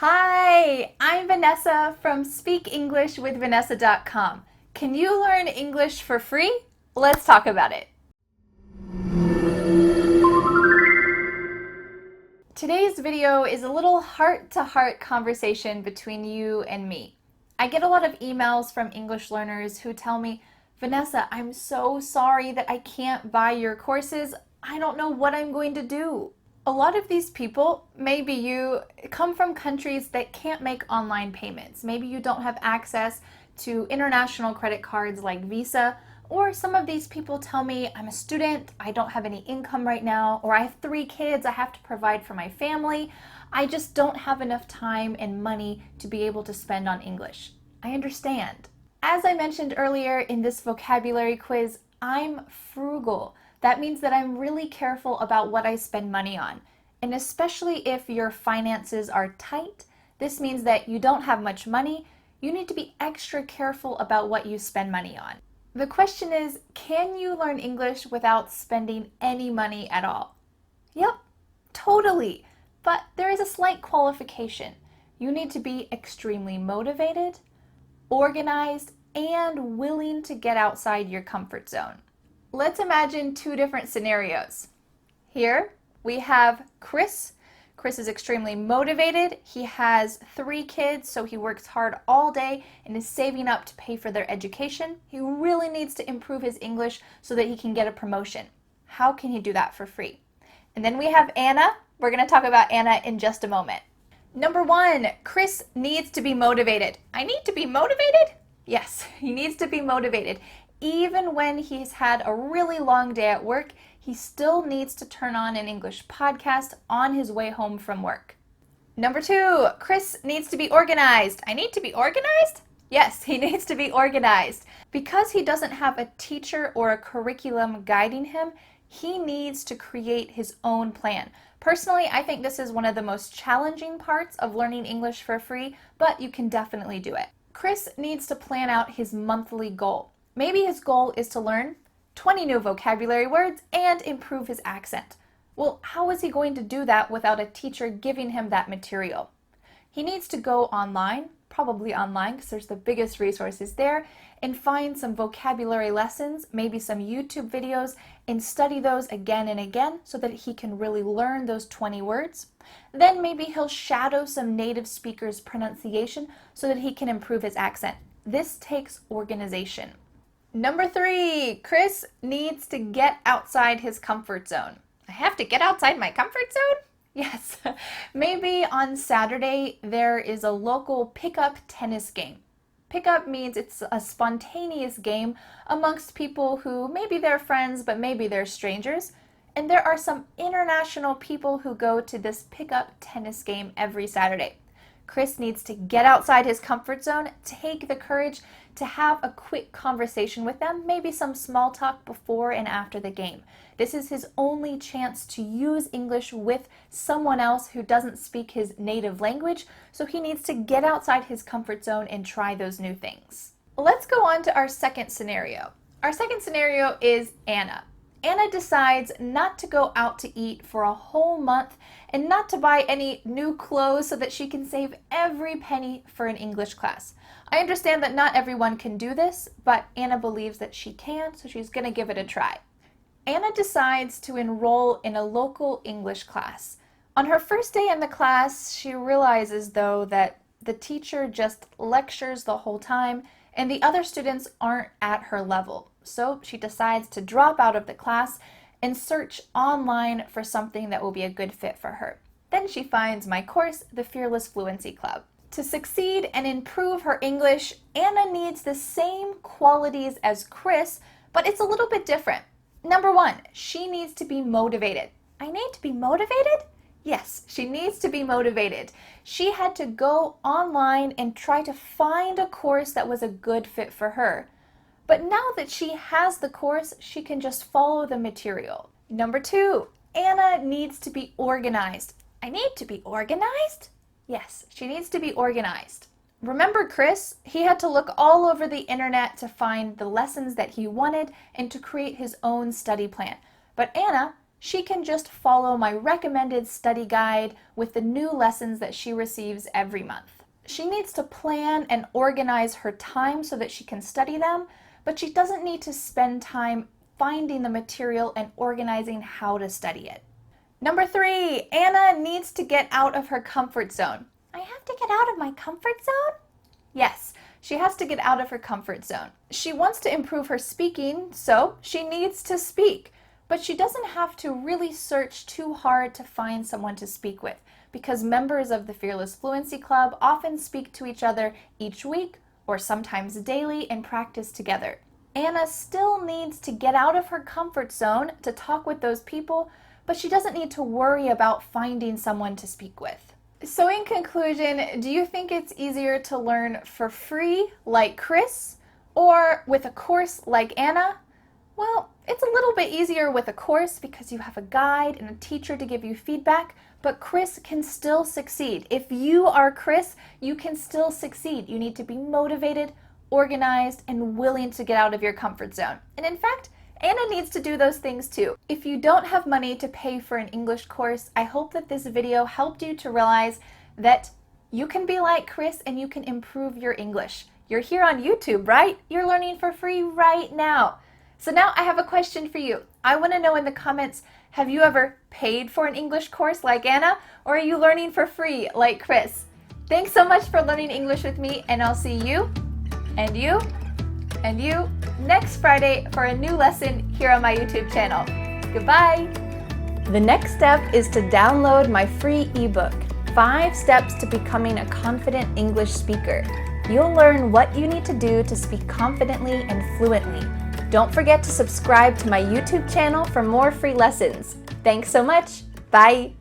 Hi, I'm Vanessa from speakenglishwithvanessa.com. Can you learn English for free? Let's talk about it. Today's video is a little heart-to-heart conversation between you and me. I get a lot of emails from English learners who tell me, Vanessa, I'm so sorry that I can't buy your courses. I don't know what I'm going to do. A lot of these people, maybe you, come from countries that can't make online payments. Maybe you don't have access to international credit cards like Visa, or some of these people tell me, I'm a student, I don't have any income right now, or I have 3 kids, I have to provide for my family. I just don't have enough time and money to be able to spend on English. I understand. As I mentioned earlier in this vocabulary quiz, I'm frugal. That means that I'm really careful about what I spend money on. And especially if your finances are tight, this means that you don't have much money. You need to be extra careful about what you spend money on. The question is, can you learn English without spending any money at all? Yep, totally. But there is a slight qualification. You need to be extremely motivated, organized, and willing to get outside your comfort zone. Let's imagine 2 different scenarios. Here we have Chris. Chris is extremely motivated. He has 3 kids, so he works hard all day and is saving up to pay for their education. He really needs to improve his English so that he can get a promotion. How can he do that for free? And then we have Anna. We're going to talk about Anna in just a moment. Number 1, Chris needs to be motivated. I need to be motivated? Yes, he needs to be motivated. Even when he's had a really long day at work, he still needs to turn on an English podcast on his way home from work. Number 2, Chris needs to be organized. I need to be organized? Yes, he needs to be organized. Because he doesn't have a teacher or a curriculum guiding him, he needs to create his own plan. Personally, I think this is one of the most challenging parts of learning English for free, but you can definitely do it. Chris needs to plan out his monthly goal. Maybe his goal is to learn 20 new vocabulary words and improve his accent. Well, how is he going to do that without a teacher giving him that material? He needs to go online, probably online because there's the biggest resources there, and find some vocabulary lessons, maybe some YouTube videos, and study those again and again so that he can really learn those 20 words. Then maybe he'll shadow some native speakers' pronunciation so that he can improve his accent. This takes organization. Number 3, Chris needs to get outside his comfort zone. I have to get outside my comfort zone? Yes. Maybe on Saturday there is a local pickup tennis game. Pickup means it's a spontaneous game amongst people who maybe they're friends but maybe they're strangers. And there are some international people who go to this pickup tennis game every Saturday. Chris needs to get outside his comfort zone, take the courage to have a quick conversation with them, maybe some small talk before and after the game. This is his only chance to use English with someone else who doesn't speak his native language, so he needs to get outside his comfort zone and try those new things. Let's go on to our second scenario. Our second scenario is Anna. Anna decides not to go out to eat for a whole month and not to buy any new clothes so that she can save every penny for an English class. I understand that not everyone can do this, but Anna believes that she can, so she's going to give it a try. Anna decides to enroll in a local English class. On her first day in the class, she realizes, though, that the teacher just lectures the whole time and the other students aren't at her level. So she decides to drop out of the class and search online for something that will be a good fit for her. Then she finds my course, the Fearless Fluency Club. To succeed and improve her English, Anna needs the same qualities as Chris, but it's a little bit different. Number 1, she needs to be motivated. I need to be motivated? Yes, she needs to be motivated. She had to go online and try to find a course that was a good fit for her. But now that she has the course, she can just follow the material. Number 2, Anna needs to be organized. I need to be organized? Yes, she needs to be organized. Remember Chris? He had to look all over the internet to find the lessons that he wanted and to create his own study plan. But Anna she can just follow my recommended study guide with the new lessons that she receives every month. She needs to plan and organize her time so that she can study them, but she doesn't need to spend time finding the material and organizing how to study it. Number 3, Anna needs to get out of her comfort zone. I have to get out of my comfort zone? Yes, she has to get out of her comfort zone. She wants to improve her speaking, so she needs to speak. But she doesn't have to really search too hard to find someone to speak with, because members of the Fearless Fluency Club often speak to each other each week or sometimes daily and practice together. Anna still needs to get out of her comfort zone to talk with those people, but she doesn't need to worry about finding someone to speak with. So in conclusion, do you think it's easier to learn for free like Chris or with a course like Anna? Well, it's a little bit easier with a course because you have a guide and a teacher to give you feedback, but Chris can still succeed. If you are Chris, you can still succeed. You need to be motivated, organized, and willing to get out of your comfort zone. And in fact, Anna needs to do those things too. If you don't have money to pay for an English course, I hope that this video helped you to realize that you can be like Chris and you can improve your English. You're here on YouTube, right? You're learning for free right now. So now I have a question for you. I want to know in the comments, have you ever paid for an English course like Anna, or are you learning for free like Chris? Thanks so much for learning English with me, and I'll see you and you and you next Friday for a new lesson here on my YouTube channel. Goodbye! The next step is to download my free ebook, 5 Steps to Becoming a Confident English Speaker. You'll learn what you need to do to speak confidently and fluently. Don't forget to subscribe to my YouTube channel for more free lessons. Thanks so much. Bye!